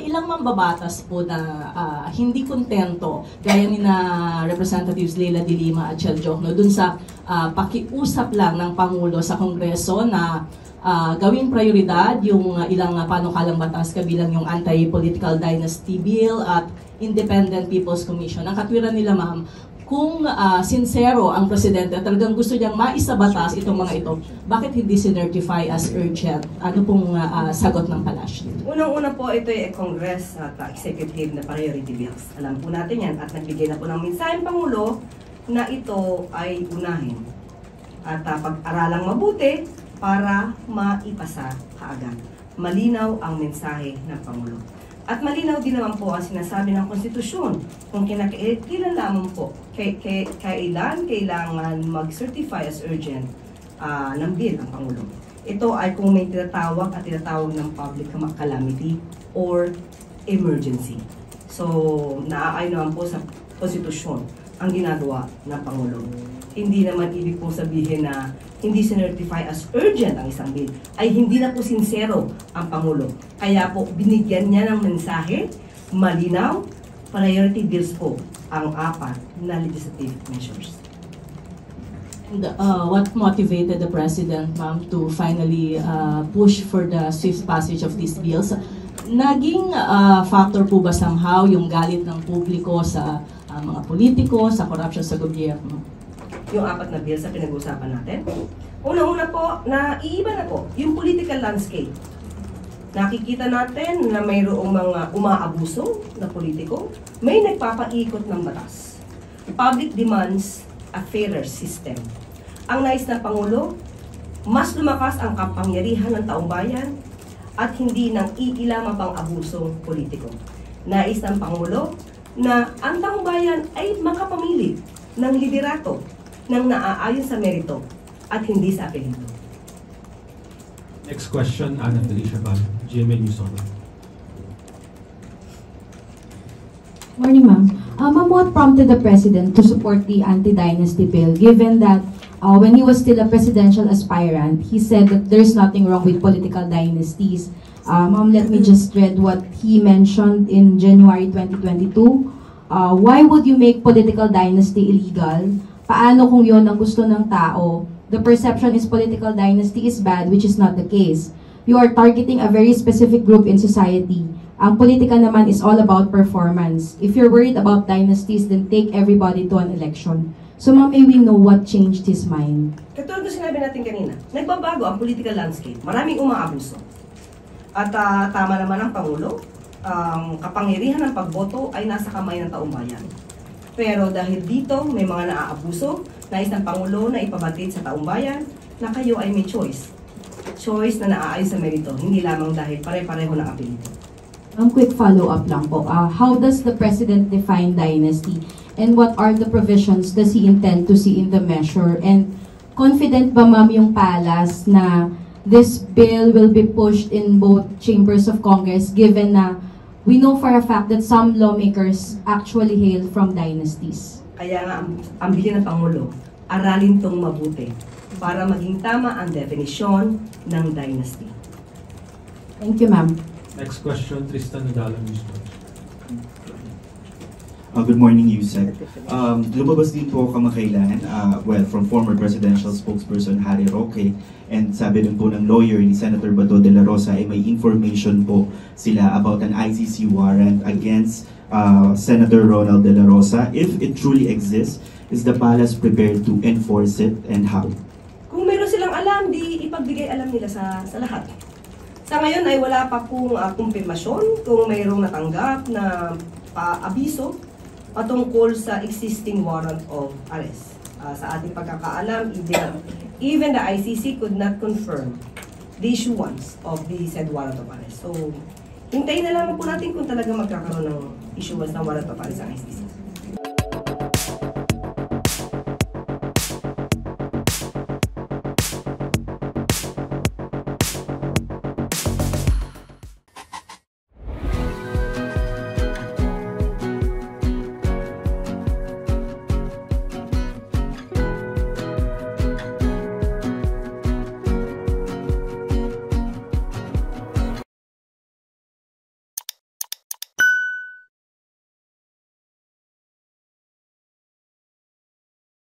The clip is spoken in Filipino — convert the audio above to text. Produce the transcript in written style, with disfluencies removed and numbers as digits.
ilang mambabatas po na hindi kontento, gaya ni na Representatives Leila de Lima at Chel Jokno, dun sa pakiusap lang ng Pangulo sa Kongreso na gawing prioridad yung ilang panukalang batas kabilang yung Anti-Political Dynasty Bill at Independent People's Commission. Ang katwiran nila, ma'am, kung sincero ang Presidente at talagang gusto niyang maisabatas itong mga ito, bakit hindi sinertify as urgent? Ano pong sagot ng palasyo? Unang-una po, ito ay Congress at executive na priority bills. Alam po natin yan at nagbigay na po ng mensahe ang Pangulo na ito ay unahin. At pag-aralang mabuti para maipasa kaagad. Malinaw ang mensahe ng Pangulo. At malinaw din naman po ang sinasabi ng konstitusyon kung kailan lamang po, kailangan mag-certify as urgent ng bill ang Pangulo. Ito ay kung may tinatawag ng public calamity or emergency. So, naaayon naman po sa konstitusyon ang ginagawa ng Pangulo. Hindi naman ibig pong sabihin na hindi sinertify as urgent ang isang bill, ay hindi na po sincero ang Pangulo. Kaya po binigyan niya ng mensahe, malinaw, priority bills po ang 4 na legislative measures. And, what motivated the President, ma'am, to finally push for the swift passage of these bills? Naging factor po ba somehow yung galit ng publiko sa mga politiko, sa corruption sa gobyerno? Yung 4 na bills sa pinag-uusapan natin. Una-una po, iiba na po yung political landscape. Nakikita natin na mayroong mga umaabuso na politiko, may nagpapaikot ng batas. Public demands a fairer system. Ang nais ng Pangulo, mas lumakas ang kapangyarihan ng taong bayan at hindi nang iilamang pang abusong politiko. Nais ng Pangulo na ang taong bayan ay makapamili ng liderato ng naaayon sa merito at hindi sa apelyido. Next question, Ana Felicia Bal, GMA News Online. Morning, ma'am. Ma'am, what prompted the President to support the anti-dynasty bill, given that when he was still a presidential aspirant, he said that there's nothing wrong with political dynasties. Ma'am, let me just read what he mentioned in January 2022. Why would you make political dynasty illegal? Paano kung yon ang gusto ng tao? The perception is political dynasty is bad, which is not the case. You are targeting a very specific group in society. Ang politika naman is all about performance. If you're worried about dynasties, then take everybody to an election. So ma'am, may we know what changed his mind? Katulad ng sinabi natin kanina, nagbabago ang political landscape. Maraming umaabuso. At tama naman ang Pangulo, kapangyarihan ng pagboto ay nasa kamay ng taong bayan. Pero dahil dito may mga naaabuso, nais ng Pangulo na ipabatid sa taong bayan na kayo ay may choice. Choice na naaayon sa merito, hindi lamang dahil pare-pareho ng apelyido. Quick follow-up lang po. How does the President define dynasty? And what are the provisions does he intend to see in the measure? And confident ba, ma'am, yung Palace na this bill will be pushed in both chambers of Congress, given na we know for a fact that some lawmakers actually hail from dynasties? Kaya nga, ang bilin ng Pangulo, aralin tong mabuti para maging tama ang definisyon ng dynasty. Thank you, ma'am. Next question, Tristan Nadala, News Watch. Good morning, Yusek. Lumabas din po kamakailan, from former presidential spokesperson Harry Roque, and sabi din po ng lawyer ni Senator Bato de la Rosa ay may information po sila about an ICC warrant against Senator Ronald de la Rosa. If it truly exists, is the Palace prepared to enforce it, and how? Kung meron silang alam, di ipagbigay alam nila sa lahat. Sa ngayon ay wala pa pong kumpirmasyon kung mayroong natanggap na abiso patungkol sa existing warrant of arrest. Sa ating pagkakaalam, even the ICC could not confirm the issuance of the said warrant of arrest. So, hintayin na lamang po natin kung talaga magkakaroon ng issuance ng warrant of arrest ang ICC.